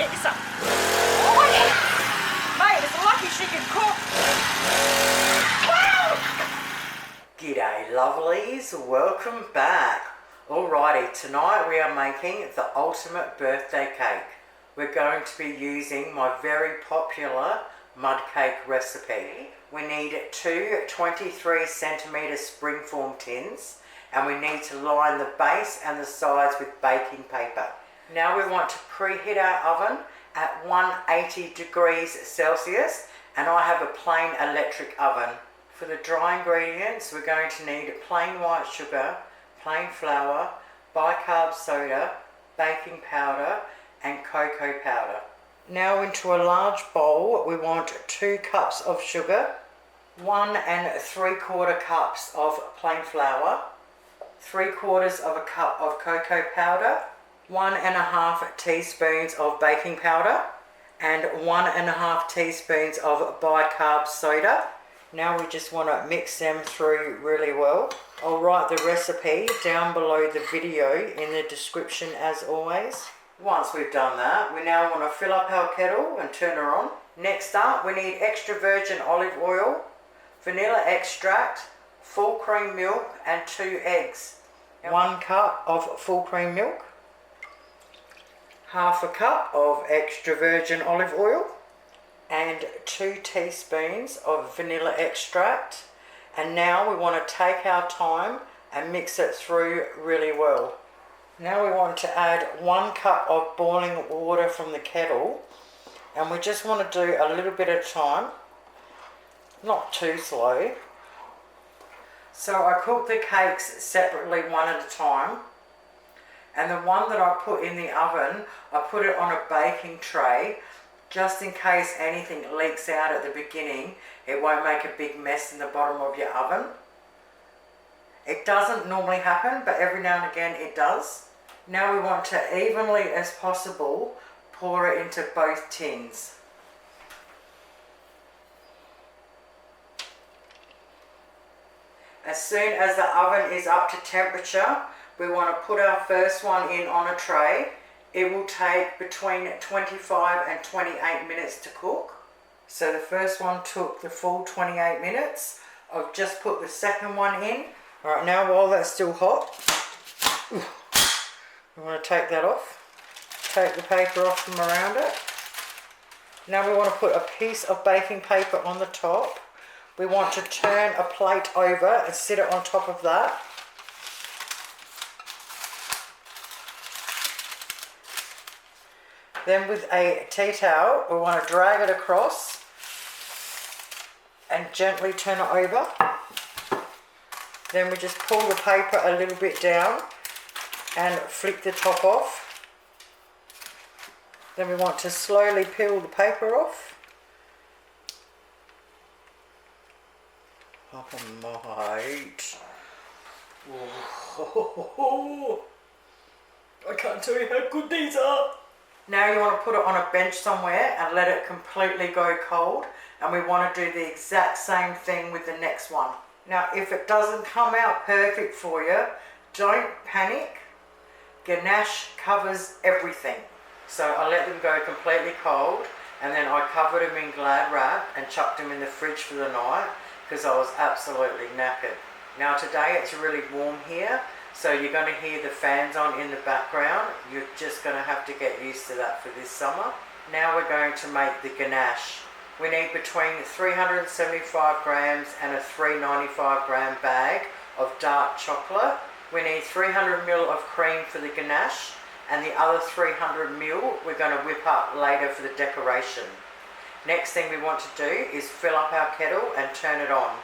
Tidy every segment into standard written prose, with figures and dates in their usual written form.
get you some. Oh, yeah. Mate, it's lucky she can cook. Wow. G'day lovelies, welcome back. Alrighty, tonight we are making the ultimate birthday cake. We're going to be using my very popular mud cake recipe. We need two 23 centimetre springform tins, and we need to line the base and the sides with baking paper. Now we want to preheat our oven at 180 degrees Celsius, and I have a plain electric oven. For the dry ingredients, we're going to need plain white sugar, plain flour, bicarb soda, baking powder and cocoa powder. Now into a large bowl we want 2 cups of sugar, 1 3/4 cups of plain flour, 3/4 of a cup of cocoa powder, 1.5 teaspoons of baking powder and 1.5 teaspoons of bicarb soda. Now we just want to mix them through really well. I'll write the recipe down below the video in the description as always. Once we've done that, we now want to fill up our kettle and turn her on. Next up, we need extra virgin olive oil, vanilla extract, full cream milk and 2 eggs. 1 cup of full cream milk, half a cup of extra virgin olive oil, and 2 teaspoons of vanilla extract. And now we want to take our time and mix it through really well. Now we want to add 1 cup of boiling water from the kettle, and we just want to do a little bit at a time, not too slow. So I cook the cakes separately one at a time, and the one that I put in the oven, I put it on a baking tray just in case anything leaks out at the beginning. It won't make a big mess in the bottom of your oven. It doesn't normally happen, but every now and again it does. Now we want to evenly as possible pour it into both tins. As soon as the oven is up to temperature, we want to put our first one in on a tray. It will take between 25 and 28 minutes to cook. So the first one took the full 28 minutes. I've just put the second one in. Alright, now while that's still hot, we want to take that off. Take the paper off from around it. Now we want to put a piece of baking paper on the top. We want to turn a plate over and sit it on top of that. Then with a tea towel, we want to drag it across and gently turn it over. Then we just pull the paper a little bit down and flick the top off. Then we want to slowly peel the paper off. Oh mate. Oh, I can't tell you how good these are. Now you want to put it on a bench somewhere and let it completely go cold, and we want to do the exact same thing with the next one. Now if it doesn't come out perfect for you, don't panic. Ganache covers everything. So I let them go completely cold, and then I covered them in Glad wrap and chucked them in the fridge for the night because I was absolutely knackered. Now today it's really warm here, so you're going to hear the fans on in the background. You're just going to have to get used to that for this summer. Now we're going to make the ganache. We need between 375 grams and a 395 gram bag of dark chocolate. We need 300 ml of cream for the ganache, and the other 300 ml we're going to whip up later for the decoration. Next thing we want to do is fill up our kettle and turn it on.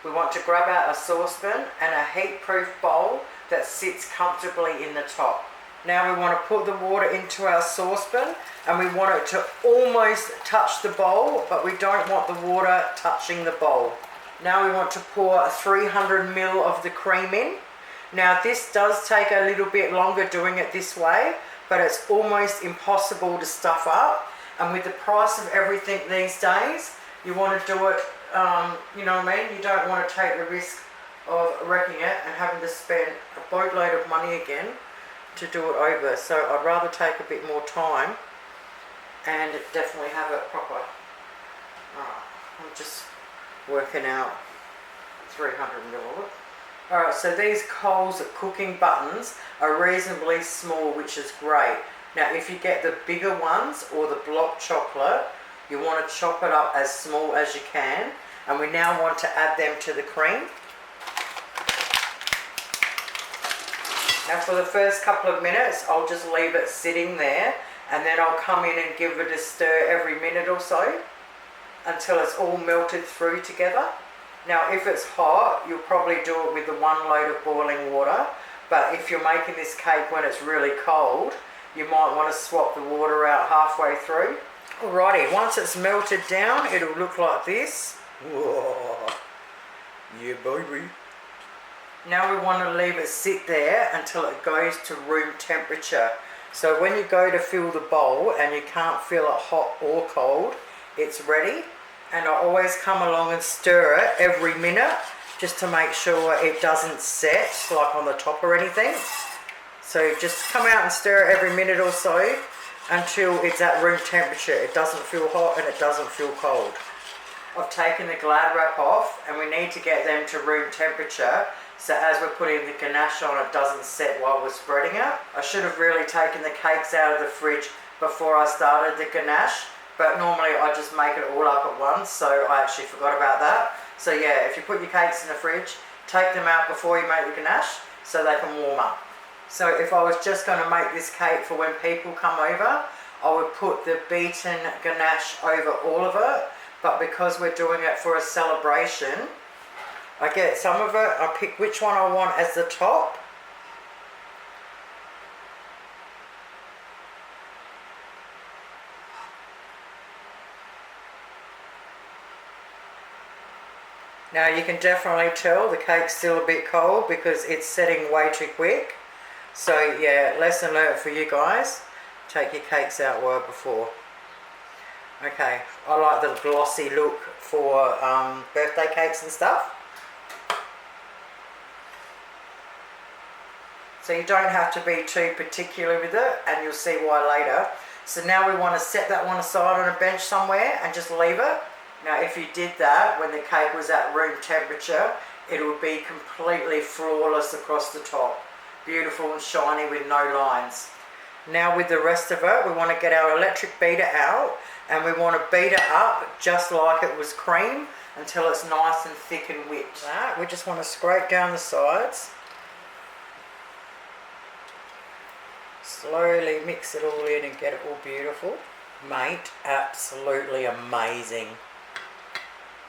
We want to grab out a saucepan and a heat-proof bowl that sits comfortably in the top. Now we want to put the water into our saucepan, and we want it to almost touch the bowl, but we don't want the water touching the bowl. Now we want to pour 300 ml of the cream in. Now this does take a little bit longer doing it this way, but it's almost impossible to stuff up. And with the price of everything these days, you want to do it, you know what I mean? You don't want to take the risk of wrecking it and having to spend a boatload of money again to do it over. So I'd rather take a bit more time and definitely have it proper. Alright, I'm just working out 300 ml. Alright, so these Coles cooking buttons are reasonably small, which is great. Now if you get the bigger ones or the block chocolate, you want to chop it up as small as you can, and we now want to add them to the cream. Now for the first couple of minutes, I'll just leave it sitting there, and then I'll come in and give it a stir every minute or so until it's all melted through together. Now if it's hot, you'll probably do it with the 1 load of boiling water, but if you're making this cake when it's really cold, you might want to swap the water out halfway through. Alrighty, once it's melted down, it'll look like this. Whoa. Yeah, baby. Now we want to leave it sit there until it goes to room temperature. So when you go to fill the bowl and you can't feel it hot or cold, it's ready. And I always come along and stir it every minute just to make sure it doesn't set like on the top or anything. So just come out and stir it every minute or so until it's at room temperature. It doesn't feel hot and it doesn't feel cold. I've taken the Glad wrap off, and we need to get them to room temperature so as we're putting the ganache on, it doesn't set while we're spreading it. I should have really taken the cakes out of the fridge before I started the ganache, but normally I just make it all up at once, so I actually forgot about that. So yeah, if you put your cakes in the fridge, take them out before you make the ganache so they can warm up. So if I was just going to make this cake for when people come over, I would put the beaten ganache over all of it, but because we're doing it for a celebration, I get some of it, I pick which one I want as the top. Now you can definitely tell the cake's still a bit cold because it's setting way too quick. So yeah, lesson learned for you guys. Take your cakes out well before. Okay, I like the glossy look for birthday cakes and stuff. So you don't have to be too particular with it, and you'll see why later. So now we want to set that one aside on a bench somewhere and just leave it. Now if you did that when the cake was at room temperature, it would be completely flawless across the top. Beautiful and shiny with no lines. Now with the rest of it, we want to get our electric beater out, and we want to beat it up just like it was cream until it's nice and thick and whipped. We just want to scrape down the sides. Slowly mix it all in and get it all beautiful. Mate, absolutely amazing.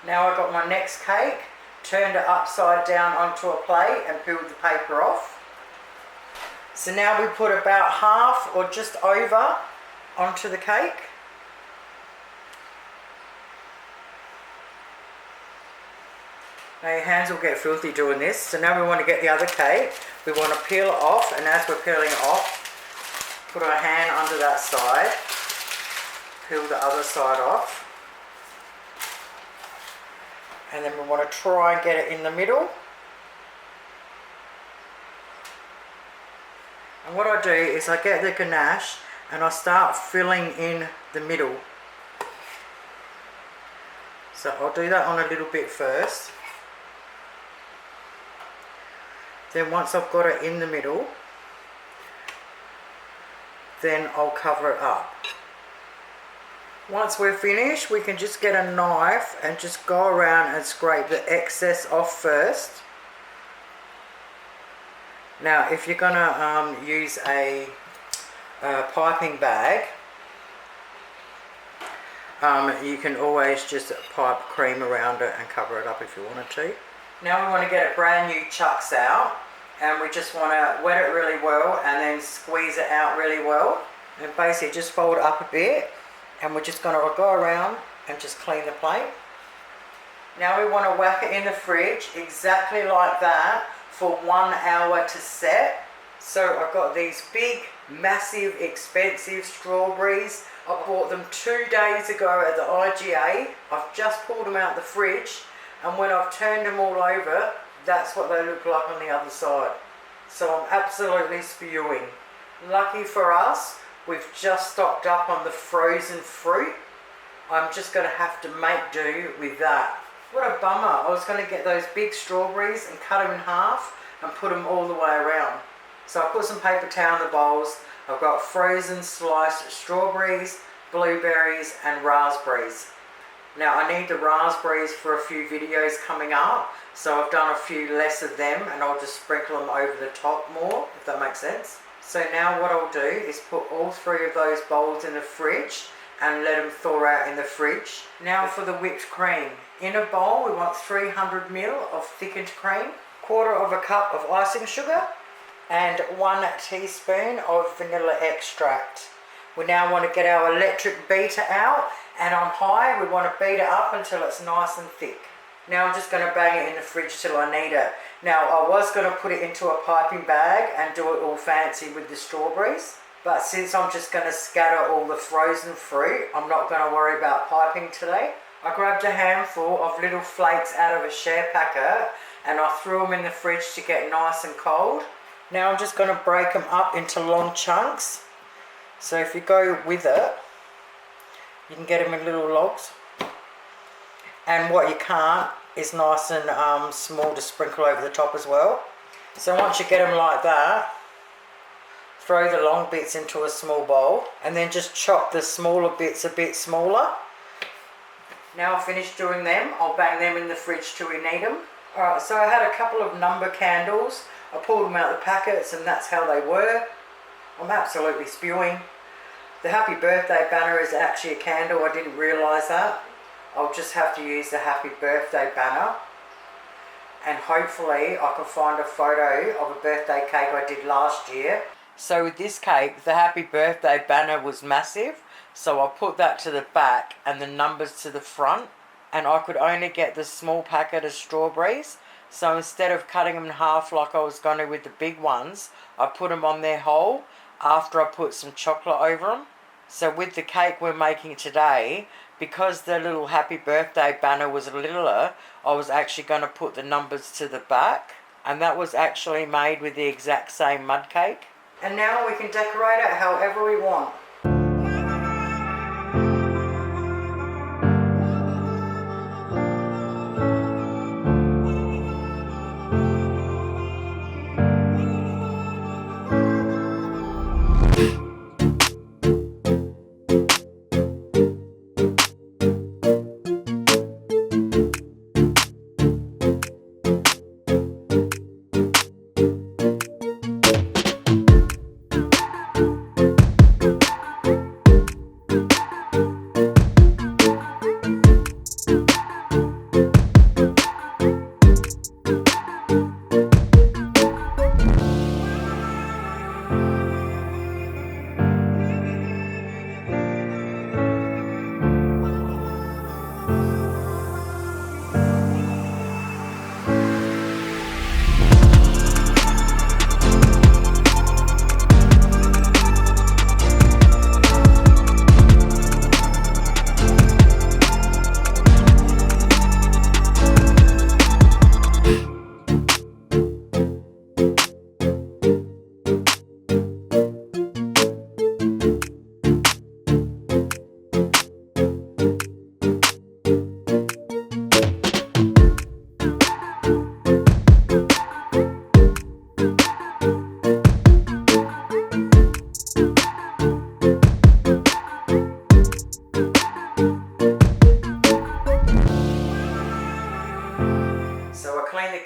Now I've got my next cake, turned it upside down onto a plate and peeled the paper off. So now we put about half or just over onto the cake. Now your hands will get filthy doing this. So now we want to get the other cake. We want to peel it off, and as we're peeling it off, put our hand under that side, peel the other side off, and then we want to try and get it in the middle. And what I do is I get the ganache and I start filling in the middle. So I'll do that on a little bit first. Then once I've got it in the middle, then I'll cover it up. Once we're finished, we can just get a knife and just go around and scrape the excess off first. Now if you're gonna use a piping bag, you can always just pipe cream around it and cover it up if you wanted to. Now we want to get it brand new chucks out, and we just want to wet it really well and then squeeze it out really well, and basically just fold it up a bit, and we're just going to go around and just clean the plate. Now we want to whack it in the fridge exactly like that for 1 hour to set. So I've got these big, massive, expensive strawberries. I bought them 2 days ago at the IGA. I've just pulled them out the fridge, and when I've turned them all over, that's what they look like on the other side. So I'm absolutely spewing. Lucky for us, We've just stocked up on the frozen fruit. I'm just going to have to make do with that. What a bummer. I was going to get those big strawberries and cut them in half and put them all the way around. So I put some paper towel in the bowls. I've got frozen sliced strawberries, blueberries and raspberries. Now I need the raspberries for a few videos coming up, so I've done a few less of them and I'll just sprinkle them over the top more, if that makes sense. So now what I'll do is put all 3 of those bowls in the fridge and let them thaw out in the fridge. Now for the whipped cream. In a bowl we want 300 ml of thickened cream, 1/4 cup of icing sugar and 1 teaspoon of vanilla extract. We now want to get our electric beater out, and on high we want to beat it up until it's nice and thick. Now I'm just going to bang it in the fridge till I need it. Now I was going to put it into a piping bag and do it all fancy with the strawberries, but since I'm just going to scatter all the frozen fruit, I'm not going to worry about piping today. I grabbed a handful of little flakes out of a share packet and I threw them in the fridge to get nice and cold. Now I'm just going to break them up into long chunks. So if you go with it, you can get them in little logs. And what you can't is nice and small to sprinkle over the top as well. So once you get them like that, throw the long bits into a small bowl and then just chop the smaller bits a bit smaller. Now I've finished doing them, I'll bang them in the fridge till we need them. Alright, so I had a couple of number candles. I pulled them out of the packets and that's how they were. I'm absolutely spewing. The happy birthday banner is actually a candle, I didn't realise that. I'll just have to use the happy birthday banner. And hopefully I can find a photo of a birthday cake I did last year. So with this cake, the happy birthday banner was massive. So I put that to the back and the numbers to the front. And I could only get the small packet of strawberries. So instead of cutting them in half like I was going to with the big ones, I put them on their whole after I put some chocolate over them. So with the cake we're making today, because the little happy birthday banner was littler, I was actually going to put the numbers to the back. And that was actually made with the exact same mud cake. And now we can decorate it however we want.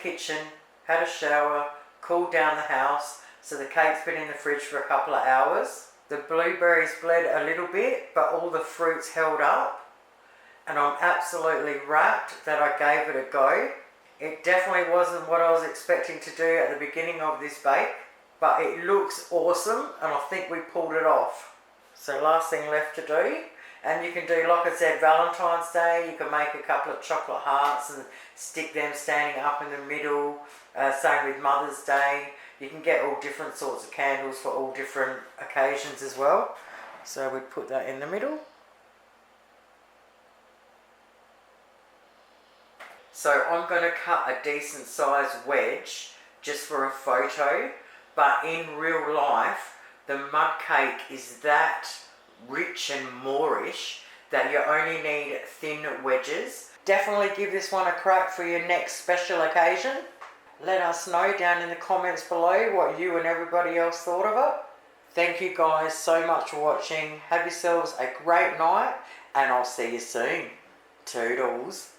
Kitchen, had a shower, cooled down the house, so the cake's been in the fridge for a couple of hours. The blueberries bled a little bit, but all the fruits held up, and I'm absolutely rapt that I gave it a go. It definitely wasn't what I was expecting to do at the beginning of this bake, but it looks awesome and I think we pulled it off. So last thing left to do. And you can do, like I said, Valentine's Day, you can make a couple of chocolate hearts and stick them standing up in the middle. Same with Mother's Day. You can get all different sorts of candles for all different occasions as well. So we put that in the middle. So I'm going to cut a decent sized wedge just for a photo, but in real life, the mud cake is that rich and moreish that you only need thin wedges. Definitely give this one a crack for your next special occasion. Let us know down in the comments below what you and everybody else thought of it. Thank you guys so much for watching. Have yourselves a great night and I'll see you soon. Toodles.